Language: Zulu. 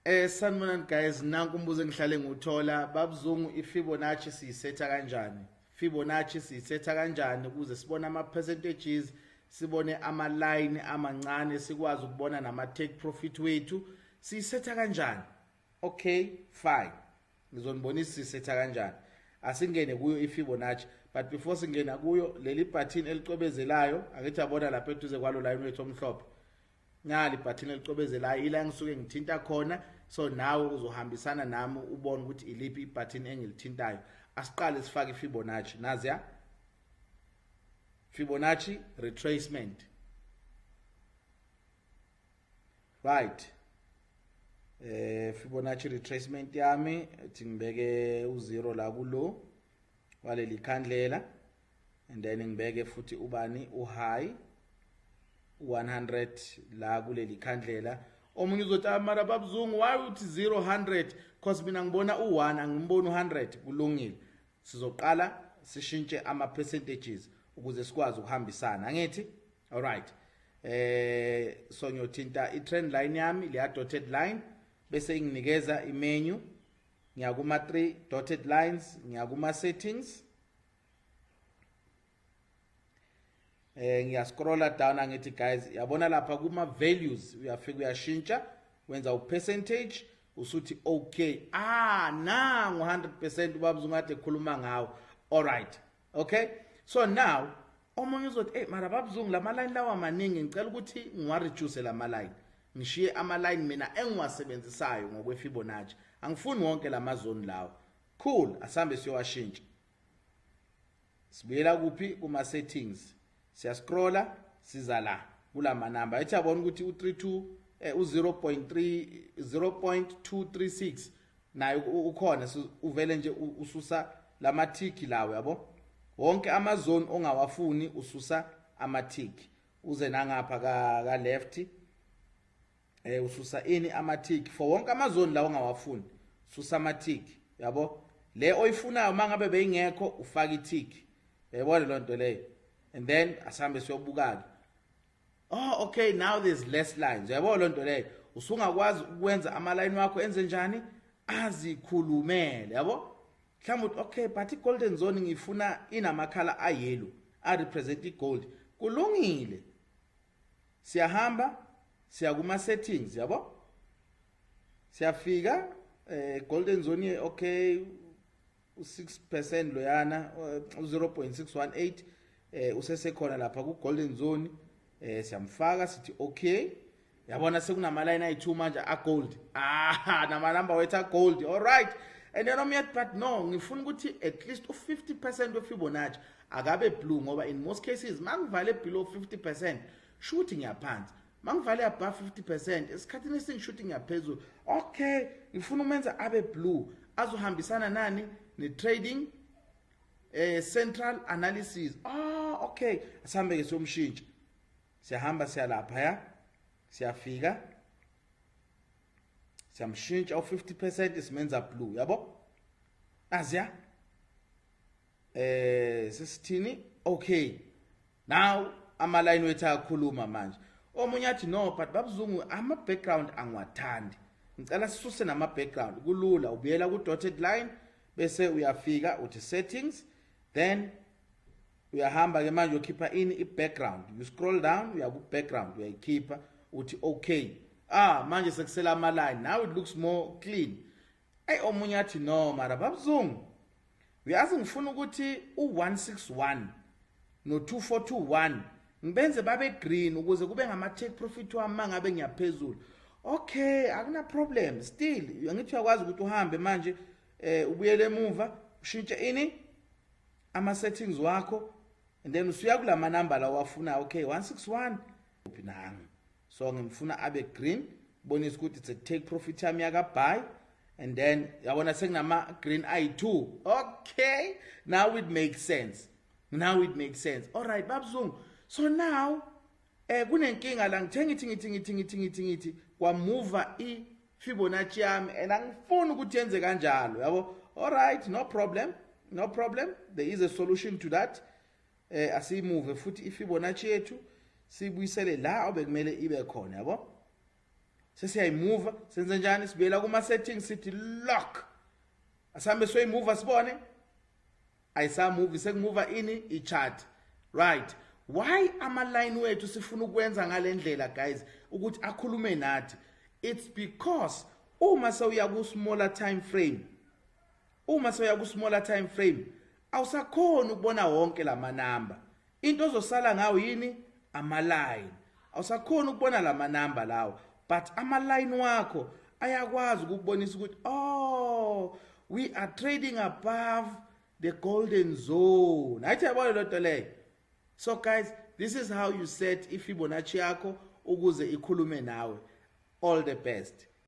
Sanibonani guys, nanku umbuzo engihlale nguthola. Babzungu, iFibonacci siyisetha kanjani? Fibonacci siyisetha kanjani ukuze sibone ama percentages, sibone ama line amancane, sikwazi ukubona nama take profit wethu. Siyisetha kanjani? Okay, fine. Ngizonibonisa siyisetha kanjani. Asingene kuyo iFibonacci, but before singena kuyo, leli button elicobezelayo, akithi yabona lapha eduze kwalo line wethu omhlophe. Ngali button elicobezelayo ila ngisuke ngithinta khona, so nawe uzohambisana nami ubone ukuthi iliphi ibutton engilithintayo. Asiqale sifake iFibonacci. Nazi ya Fibonacci retracement. Right. Fibonacci retracement yami ethi ngibeke u0 la kulo waleli khandlela, and then ngibeke futhi ubani uhigh 100 la kuleli khandlela. Omunye uzothi mara babzungu why uthi 0 100 because mina ngibona u1 angimboni u100. Kulungile, sizoqala sishintshe ama percentages ukuze sikwazi ukuhambisana ngithi. All right, so ngiyothinta i-trend line yami leya dotted line bese inginikeza imenu. Ngiya kuma 3 dotted lines, ngiya kuma settings, ngiya scrolla down angithi guys yabona lapha kuma values uyafika uyashintsha wenza u-percentage usuthi okay, nangu 100% ubabzungu ade khuluma ngawo. All right, okay, so now omunye uzothi mara babzungu lama line lawa maningi, ngicela ukuthi ngiwareduce lama line, ngishiye ama line mina engiwasebenzisayo ngokwe Fibonacci, angifuni wonke lama zone lawo. Cool, asambe siyowashintsha. Sibuyela kuphi? Kuma settings, siya scrolla siza la kulama number ethi yabona ukuthi u32 0.236 nayo ukhona, uvele nje ususa lama tick lawo yabo. Wonke ama zone ongawafuni ususa ama tick, uze nangapha ka left ususa ini ama tick. For wonke ama zone lawo ongawafuni ususa ama tick yabo. Le oyifunayo mangabe beyingekho ufaka i-tick, yabona lo nto leyo. And then asambe siyobuka. Okay, now there's less lines. Yabo lo nto leyo. Usungakwazi ukwenza ama line wakho enze njani? Azikhulumele, yabo. Mhlawumbe okay, but i-golden zone ngifuna inamakhala ayellow, represent i-gold. Kulungile. Siyahamba, siya kuma settings, yabo. Siyafika golden zone okay, 6% loyana 0.618 usesekhona lapha ku golden zone. Siyamfaka sithi okay, yabona sekunama line ayi2 manje a gold, nama number wethu a gold. All right, and then yet but no, ngifuna ukuthi at least u50% we Fibonacci akabe blue, ngoba in most cases mangivale below 50% shooting yaphansi, mangivale above 50% esikhathini esingi-shooting yaphezulu. Okay, ngifuna umenza abe blue azohambisana nani ne trading central analysis. Okay, asambe ke somshintsha. Siyahamba siya lapha ya, siyafika siyamshintsha u50% isimenza blue, yabo. Azya sisithini? Okay, now ama line wethu ayakhuluma manje. Omunye athi no but babzungu ama background angiwathandi, ngicela sisuse nama background. Kulula, ubuyela ku dotted line bese uyafika uthi settings, then uyahamba ke manje ukhipha ini i-background. You scroll down uya ku background uyayikhipha uthi okay, manje sekusela ama line, now it looks more clean. Omunye athi no mara babzungu uyazi ngifuna ukuthi u161 no2421 ngibenze babe green ukuze kube ngama take profit wami mangabe ngiyaphezulu. Okay, akuna problem. Still ngithi uyakwazi ukuthi uhambe manje ubuyele emuva ushintshe ini ama settings wakho, and then usuya kulama number la wafuna. Okay, 161 nangu, so ngimfuna abe green, bonisa ukuthi it's a take profit yami yaka buy, and then yabona sekunama green i2. Okay, now it makes sense. Now it makes sense. All right babzungu, so now kunenkinga la ngithengithi kwamuva iFibonacci yami and angifuni ukuthi yenze kanjalo, yabo. All right, no problem, no problem, there is a solution to that. Asimove futhi iFibonacci yethu sibuyisele la obekumele ibe khona, yabo. sesiyayimove senze njani sibuyela kuma settings sithi lock asambe soyimove sibone ayisamove sekumove ini ichart right why ama-line wethu sifuna ukwenza ngalendlela guys ukuthi akhulume nathi it's because uma sewuya ku-smaller time frame awusakhona ukubona wonke lama number into ozosala ngawo yini ama-line awusakhona ukubona lama number lawo but ama-line wakho ayakwazi ukubonisa ukuthi oh we are trading above the golden zone ayithi yabona lonto leyo so guys this is how you set iFibonacci yakho ukuze ikhulume nawe all the best